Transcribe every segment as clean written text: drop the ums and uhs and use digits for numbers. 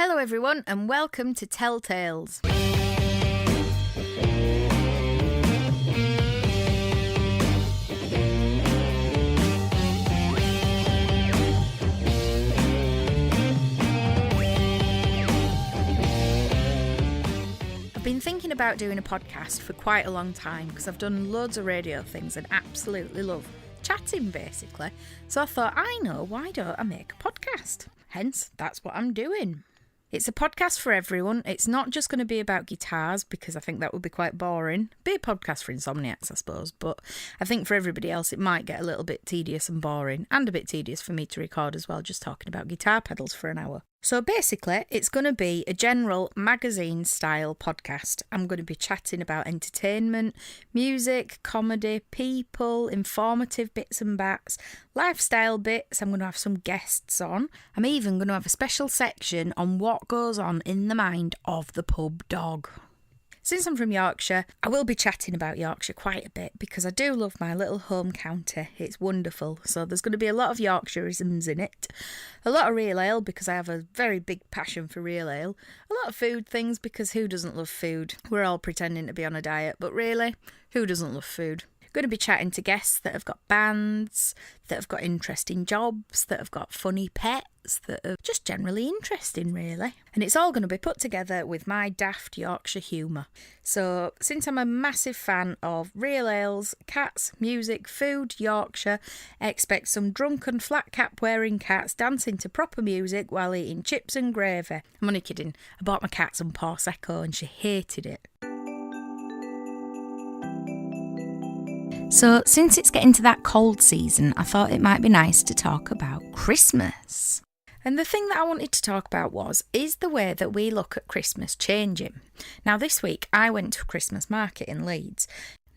Hello everyone and welcome to Tel Tales. I've been thinking about doing a podcast for quite a long time because I've done loads of radio things and absolutely love chatting basically. So I thought, why don't I make a podcast? Hence, that's what I'm doing. It's a podcast for everyone. It's not just going to be about guitars because I think that would be quite boring. Be a podcast for insomniacs, I suppose, but I think for everybody else it might get a little bit tedious and boring, and a bit tedious for me to record as well, just talking about guitar pedals for an hour. So basically, it's going to be a general magazine-style podcast. I'm going to be chatting about entertainment, music, comedy, people, informative bits and bats, lifestyle bits. I'm going to have some guests on. I'm even going to have a special section on what goes on in the mind of the pub dog. Since I'm from Yorkshire, I will be chatting about Yorkshire quite a bit because I do love my little home county. It's wonderful. So there's going to be a lot of Yorkshireisms in it. A lot of real ale because I have a very big passion for real ale. A lot of food things because who doesn't love food? We're all pretending to be on a diet, but really, who doesn't love food? Going to be chatting to guests that have got bands, that have got interesting jobs, that have got funny pets, that are just generally interesting, really. And it's all going to be put together with my daft Yorkshire humour. So, since I'm a massive fan of real ales, cats, music, food, Yorkshire, I expect some drunken flat cap wearing cats dancing to proper music while eating chips and gravy. I'm only kidding. I bought my cat some Pawsecco and she hated it. So, since it's getting to that cold season, I thought it might be nice to talk about Christmas. And the thing that I wanted to talk about is the way that we look at Christmas changing? Now, this week I went to a Christmas market in Leeds.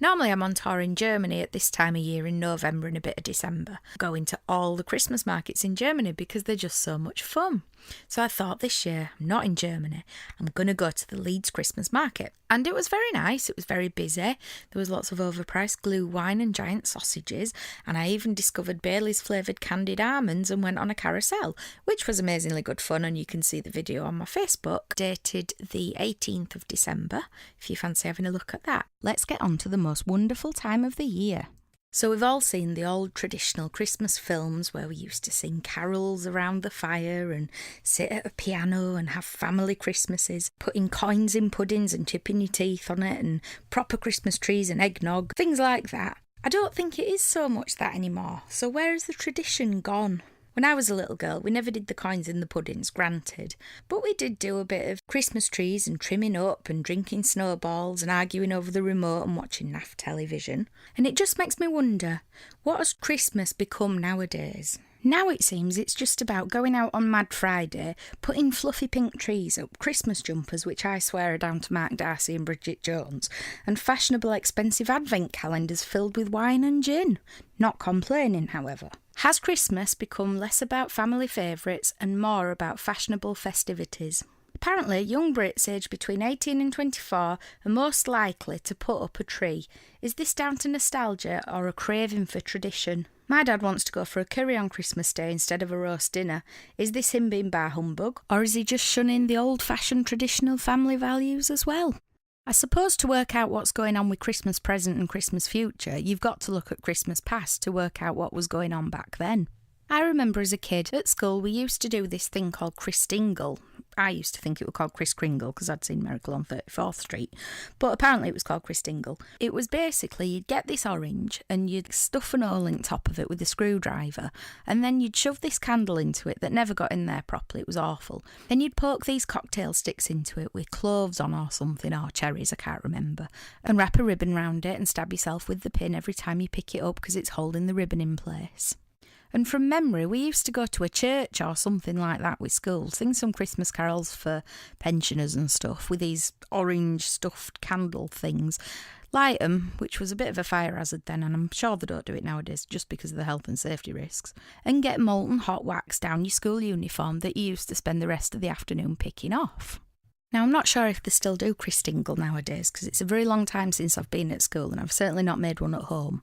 Normally I'm on tour in Germany at this time of year in November and a bit of December, going to all the Christmas markets in Germany because they're just so much fun. So I thought this year, I'm not in Germany, I'm going to go to the Leeds Christmas market. And it was very nice, it was very busy, there was lots of overpriced glue wine and giant sausages, and I even discovered Bailey's flavoured candied almonds and went on a carousel, which was amazingly good fun, and you can see the video on my Facebook, dated the 18th of December, if you fancy having a look at that. Let's get on to the most wonderful time of the year. So we've all seen the old traditional Christmas films where we used to sing carols around the fire and sit at a piano and have family Christmases, putting coins in puddings and chipping your teeth on it and proper Christmas trees and eggnog, things like that. I don't think it is so much that anymore. So where has the tradition gone? When I was a little girl, we never did the coins in the puddings, granted, but we did do a bit of Christmas trees and trimming up and drinking snowballs and arguing over the remote and watching naff television. And it just makes me wonder, what has Christmas become nowadays? Now it seems it's just about going out on Mad Friday, putting fluffy pink trees up, Christmas jumpers, which I swear are down to Mark Darcy and Bridget Jones, and fashionable expensive advent calendars filled with wine and gin. Not complaining, however. Has Christmas become less about family favourites and more about fashionable festivities? Apparently, young Brits aged between 18 and 24 are most likely to put up a tree. Is this down to nostalgia or a craving for tradition? My dad wants to go for a curry on Christmas Day instead of a roast dinner. Is this him being bar humbug? Or is he just shunning the old-fashioned traditional family values as well? I suppose to work out what's going on with Christmas present and Christmas future, you've got to look at Christmas past to work out what was going on back then. I remember as a kid, at school we used to do this thing called Christingle. I used to think it was called Kris Kringle because I'd seen Miracle on 34th Street, but apparently it was called Christingle. It was basically you'd get this orange and you'd stuff an hole in top of it with a screwdriver, and then you'd shove this candle into it that never got in there properly. It was awful. Then you'd poke these cocktail sticks into it with cloves on or something, or cherries, I can't remember, and wrap a ribbon round it and stab yourself with the pin every time you pick it up because it's holding the ribbon in place. And from memory, we used to go to a church or something like that with school, sing some Christmas carols for pensioners and stuff with these orange stuffed candle things. Light 'em, which was a bit of a fire hazard then, and I'm sure they don't do it nowadays just because of the health and safety risks. And get molten hot wax down your school uniform that you used to spend the rest of the afternoon picking off. Now, I'm not sure if they still do Christingle nowadays because it's a very long time since I've been at school and I've certainly not made one at home.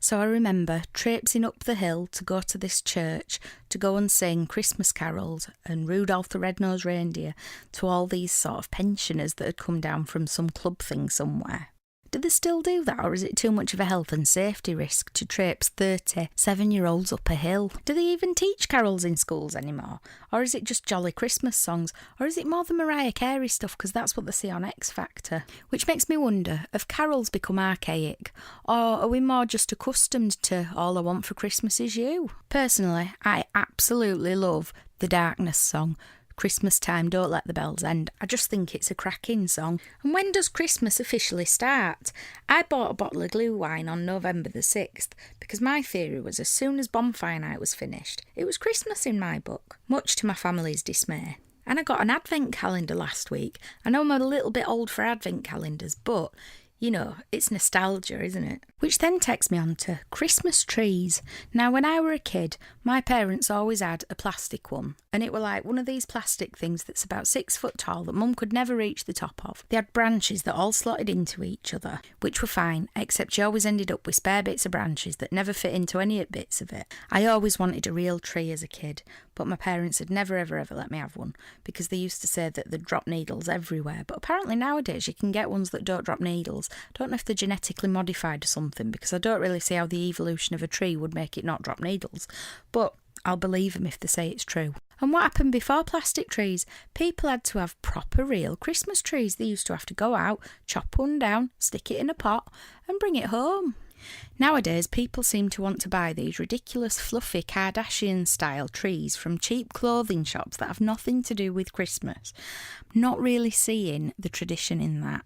So I remember traipsing up the hill to go to this church to go and sing Christmas carols and Rudolph the Red-Nosed Reindeer to all these sort of pensioners that had come down from some club thing somewhere. Do they still do that, or is it too much of a health and safety risk to traipse 37-year-olds up a hill? Do they even teach carols in schools anymore? Or is it just jolly Christmas songs? Or is it more the Mariah Carey stuff, because that's what they see on X Factor? Which makes me wonder, have carols become archaic? Or are we more just accustomed to All I Want for Christmas Is You? Personally, I absolutely love the Darkness song, Christmas Time, Don't Let the Bells End. I just think it's a cracking song. And when does Christmas officially start? I bought a bottle of glue wine on November the 6th because my theory was as soon as bonfire night was finished, it was Christmas in my book, much to my family's dismay. And I got an advent calendar last week. I know I'm a little bit old for advent calendars, but you know, it's nostalgia, isn't it? Which then takes me on to Christmas trees. Now, when I were a kid, my parents always had a plastic one. And it were like one of these plastic things that's about 6 foot tall that Mum could never reach the top of. They had branches that all slotted into each other, which were fine, except she always ended up with spare bits of branches that never fit into any bits of it. I always wanted a real tree as a kid, but my parents had never ever let me have one because they used to say that they'd drop needles everywhere. But apparently nowadays you can get ones that don't drop needles. I don't know if they're genetically modified or something, because I don't really see how the evolution of a tree would make it not drop needles. But I'll believe them if they say it's true. And what happened before plastic trees? People had to have proper real Christmas trees. They used to have to go out, chop one down, stick it in a pot and bring it home. Nowadays, people seem to want to buy these ridiculous, fluffy, Kardashian-style trees from cheap clothing shops that have nothing to do with Christmas. Not really seeing the tradition in that.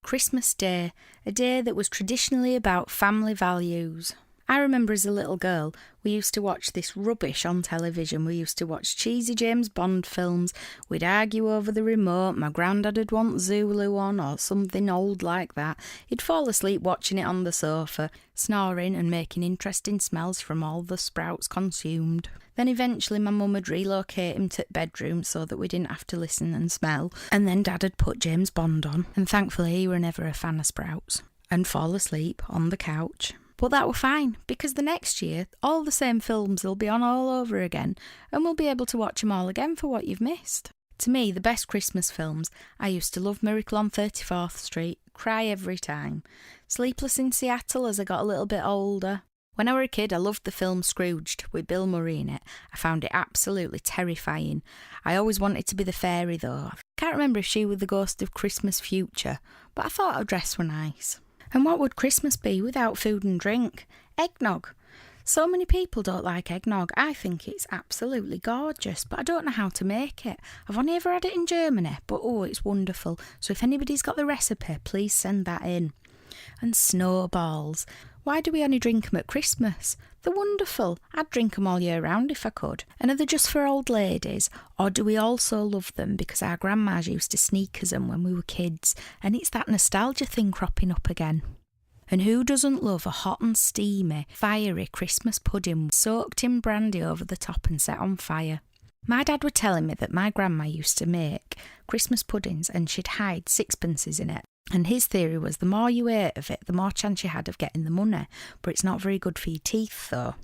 Christmas Day, a day that was traditionally about family values. I remember as a little girl, we used to watch this rubbish on television. We used to watch cheesy James Bond films. We'd argue over the remote. My granddad would want Zulu on or something old like that. He'd fall asleep watching it on the sofa, snoring and making interesting smells from all the sprouts consumed. Then eventually my mum would relocate him to the bedroom so that we didn't have to listen and smell. And then Dad had put James Bond on. And thankfully he were never a fan of sprouts. And fall asleep on the couch. But that were fine, because the next year, all the same films will be on all over again, and we'll be able to watch them all again for what you've missed. To me, the best Christmas films, I used to love Miracle on 34th Street, cry every time. Sleepless in Seattle as I got a little bit older. When I were a kid, I loved the film Scrooged with Bill Murray in it. I found it absolutely terrifying. I always wanted to be the fairy though. I can't remember if she was the ghost of Christmas Future, but I thought her dress were nice. And what would Christmas be without food and drink? Eggnog. So many people don't like eggnog. I think it's absolutely gorgeous, but I don't know how to make it. I've only ever had it in Germany, but it's wonderful. So if anybody's got the recipe, please send that in. And snowballs. Why do we only drink them at Christmas? They're wonderful. I'd drink them all year round if I could. And are they just for old ladies? Or do we also love them because our grandmas used to sneak us them when we were kids? And it's that nostalgia thing cropping up again. And who doesn't love a hot and steamy, fiery Christmas pudding soaked in brandy over the top and set on fire? My dad was telling me that my grandma used to make Christmas puddings and she'd hide sixpences in it. And his theory was the more you ate of it, the more chance you had of getting the money. But it's not very good for your teeth, though.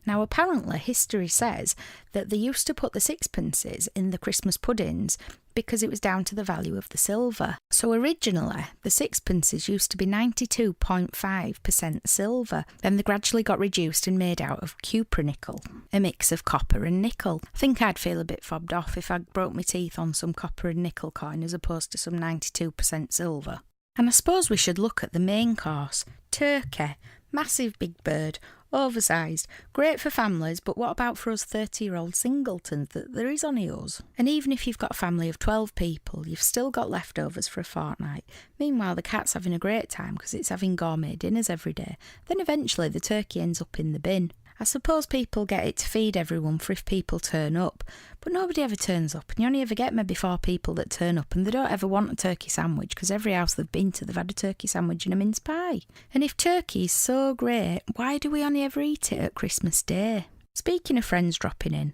Now, apparently, history says that they used to put the sixpences in the Christmas puddings because it was down to the value of the silver. So originally, the sixpences used to be 92.5% silver. Then they gradually got reduced and made out of cupronickel, a mix of copper and nickel. I think I'd feel a bit fobbed off if I broke my teeth on some copper and nickel coin as opposed to some 92% silver. And I suppose we should look at the main course. Turkey, massive big bird, oversized, great for families, but what about for us 30-year-old singletons that there is only us? And even if you've got a family of 12 people, you've still got leftovers for a fortnight. Meanwhile, the cat's having a great time because it's having gourmet dinners every day. Then eventually the turkey ends up in the bin. I suppose people get it to feed everyone for if people turn up, but nobody ever turns up, and you only ever get maybe 4 people that turn up, and they don't ever want a turkey sandwich because every house they've been to, they've had a turkey sandwich and a mince pie. And if turkey is so great, why do we only ever eat it at Christmas Day? Speaking of friends dropping in,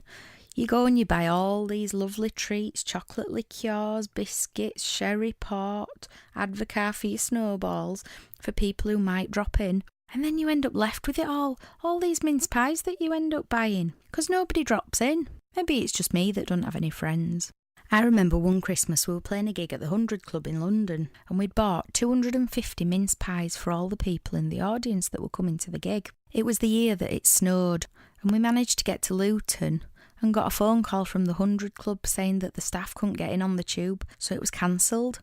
you go and you buy all these lovely treats, chocolate liqueurs, biscuits, sherry port, advocaat for your snowballs for people who might drop in. And then you end up left with it all these mince pies that you end up buying, because nobody drops in. Maybe it's just me that don't have any friends. I remember one Christmas we were playing a gig at the 100 Club in London, and we'd bought 250 mince pies for all the people in the audience that were coming to the gig. It was the year that it snowed, and we managed to get to Luton and got a phone call from the 100 Club saying that the staff couldn't get in on the tube, so it was cancelled.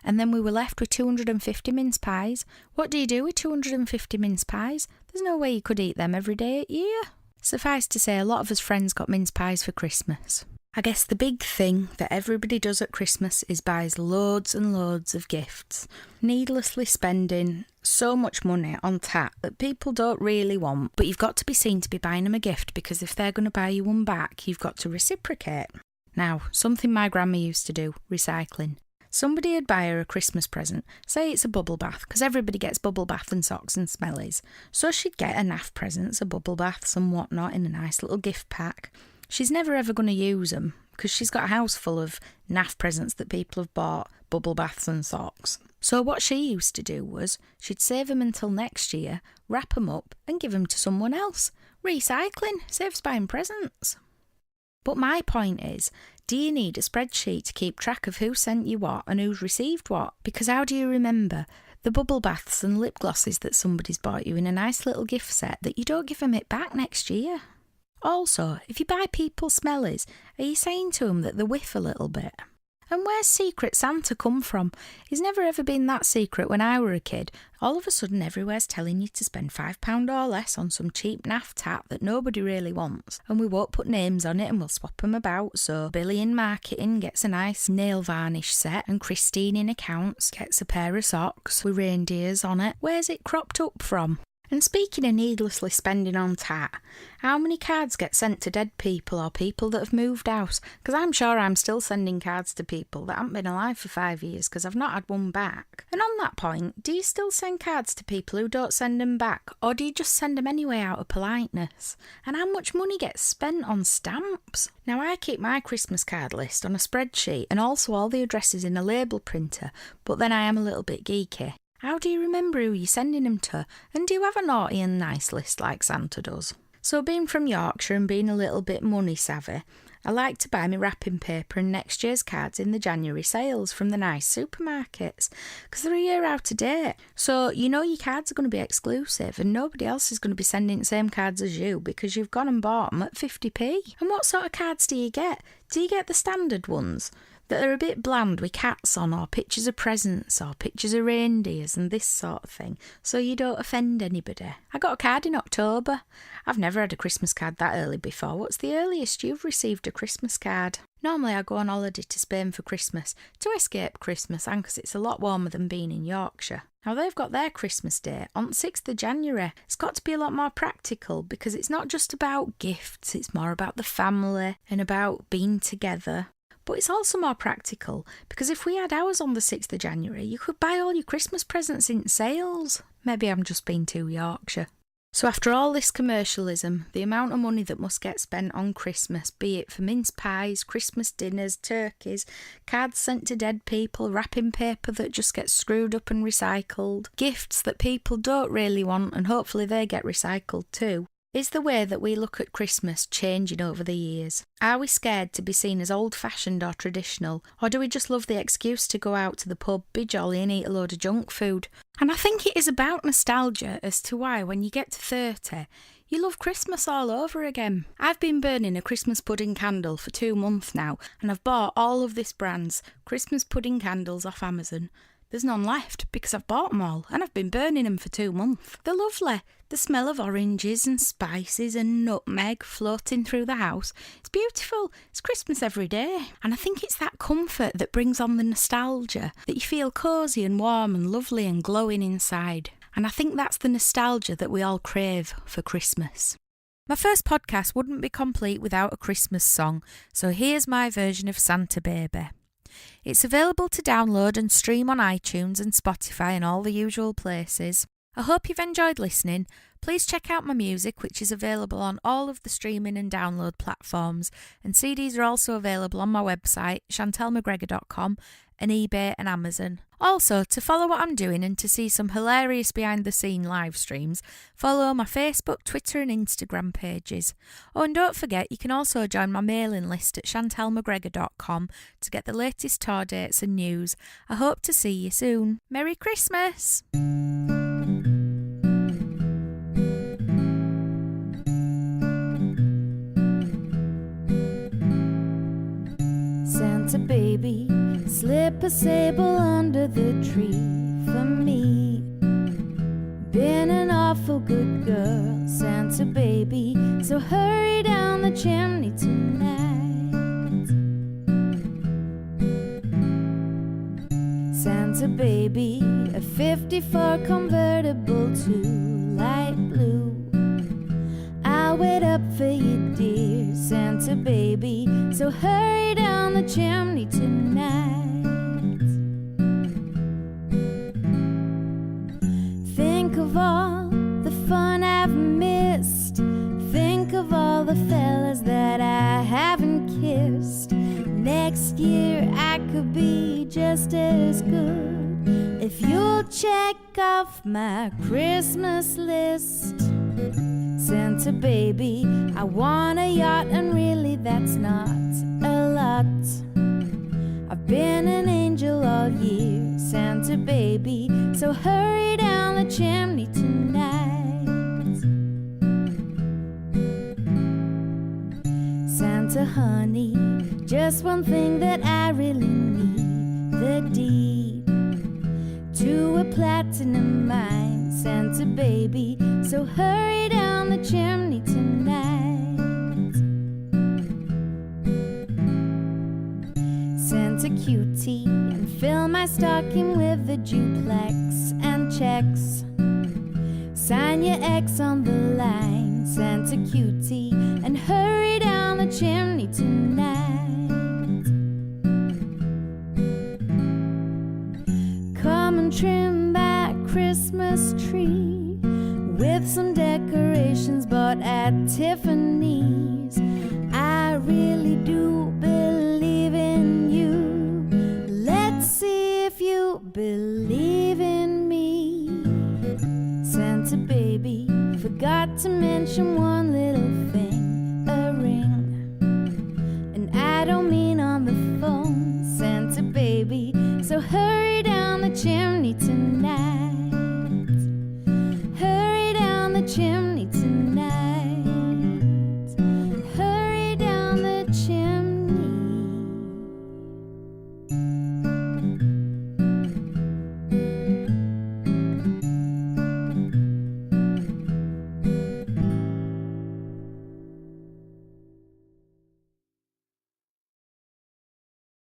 And then we were left with 250 mince pies. What do you do with 250 mince pies? There's no way you could eat them every day a year. Suffice to say, a lot of us friends got mince pies for Christmas. I guess the big thing that everybody does at Christmas is buys loads and loads of gifts, needlessly spending so much money on tat that people don't really want, but you've got to be seen to be buying them a gift, because if they're going to buy you one back, you've got to reciprocate. Now, something my grandma used to do, recycling. Somebody would buy her a Christmas present, say it's a bubble bath, because everybody gets bubble bath and socks and smellies. So she'd get a naff presents, a bubble baths and whatnot in a nice little gift pack. She's never ever going to use them, because she's got a house full of naff presents that people have bought, bubble baths and socks. So what she used to do was, she'd save them until next year, wrap them up and give them to someone else. Recycling saves buying presents. But my point is, do you need a spreadsheet to keep track of who sent you what and who's received what? Because how do you remember the bubble baths and lip glosses that somebody's bought you in a nice little gift set that you don't give them it back next year? Also, if you buy people smellies, are you saying to them that they whiff a little bit? And where's Secret Santa come from? He's never ever been that secret when I were a kid. All of a sudden everywhere's telling you to spend £5 or less on some cheap naff tat that nobody really wants. And we won't put names on it and we'll swap them about. So Billy in marketing gets a nice nail varnish set and Christine in accounts gets a pair of socks with reindeers on it. Where's it cropped up from? And speaking of needlessly spending on tat, how many cards get sent to dead people or people that have moved house? Because I'm sure I'm still sending cards to people that haven't been alive for 5 years because I've not had one back. And on that point, do you still send cards to people who don't send them back? Or do you just send them anyway out of politeness? And how much money gets spent on stamps? Now, I keep my Christmas card list on a spreadsheet and also all the addresses in a label printer, but then I am a little bit geeky. How do you remember who you're sending them to? And do you have a naughty and nice list like Santa does? So being from Yorkshire and being a little bit money savvy, I like to buy me wrapping paper and next year's cards in the January sales from the nice supermarkets, because they're a year out of date. So you know your cards are going to be exclusive and nobody else is going to be sending the same cards as you because you've gone and bought them at 50p. And what sort of cards do you get? Do you get the standard ones that are a bit bland with cats on, or pictures of presents, or pictures of reindeers and this sort of thing, so you don't offend anybody? I got a card in October. I've never had a Christmas card that early before. What's the earliest you've received a Christmas card? Normally I go on holiday to Spain for Christmas, to escape Christmas, and because it's a lot warmer than being in Yorkshire. Now they've got their Christmas day on 6th of January. It's got to be a lot more practical because it's not just about gifts, it's more about the family and about being together. But it's also more practical because if we had ours on the 6th of January, you could buy all your Christmas presents in sales. Maybe I'm just being too Yorkshire. So after all this commercialism, the amount of money that must get spent on Christmas, be it for mince pies, Christmas dinners, turkeys, cards sent to dead people, wrapping paper that just gets screwed up and recycled, gifts that people don't really want and hopefully they get recycled too, is the way that we look at Christmas changing over the years? Are we scared to be seen as old-fashioned or traditional? Or do we just love the excuse to go out to the pub, be jolly and eat a load of junk food? And I think it is about nostalgia as to why, when you get to 30, you love Christmas all over again. I've been burning a Christmas pudding candle for 2 months now, and I've bought all of this brand's Christmas pudding candles off Amazon. There's none left because I've bought them all and I've been burning them for 2 months. They're lovely. The smell of oranges and spices and nutmeg floating through the house. It's beautiful. It's Christmas every day. And I think it's that comfort that brings on the nostalgia, that you feel cosy and warm and lovely and glowing inside. And I think that's the nostalgia that we all crave for Christmas. My first podcast wouldn't be complete without a Christmas song, so here's my version of Santa Baby. It's available to download and stream on iTunes and Spotify and all the usual places. I hope you've enjoyed listening. Please check out my music, which is available on all of the streaming and download platforms, and CDs are also available on my website, chantelmcgregor.com, and eBay and Amazon. Also, to follow what I'm doing and to see some hilarious behind-the-scene live streams, follow my Facebook, Twitter and Instagram pages. Oh, and don't forget, you can also join my mailing list at chantelmcgregor.com to get the latest tour dates and news. I hope to see you soon. Merry Christmas! Santa baby, slip a sable under the tree for me. Been an awful good girl, Santa baby, so hurry down the chimney tonight. Santa baby, a 54 convertible to light blue. I'll wait up for you, dear Santa baby, so hurry down the chimney tonight. Think of all the fun I've missed. Think of all the fellas that I haven't kissed. Next year I could be just as good if you'll check off my Christmas list. Santa baby, I want a yacht, and really that's not a lot. I've been an angel all year, Santa baby, so hurry down the chimney tonight. Santa honey, just one thing that I really need, the deed to a platinum mine, Santa baby, so hurry down the chimney tonight. Santa cutie, and fill my stocking with a duplex and checks. Sign your X on the line, Santa cutie, and hurry down the chimney tonight. Come and trim that Christmas tree with some decorations bought at Tiffany's. I really do believe in you. Let's see if you believe in me. Santa baby, forgot to mention one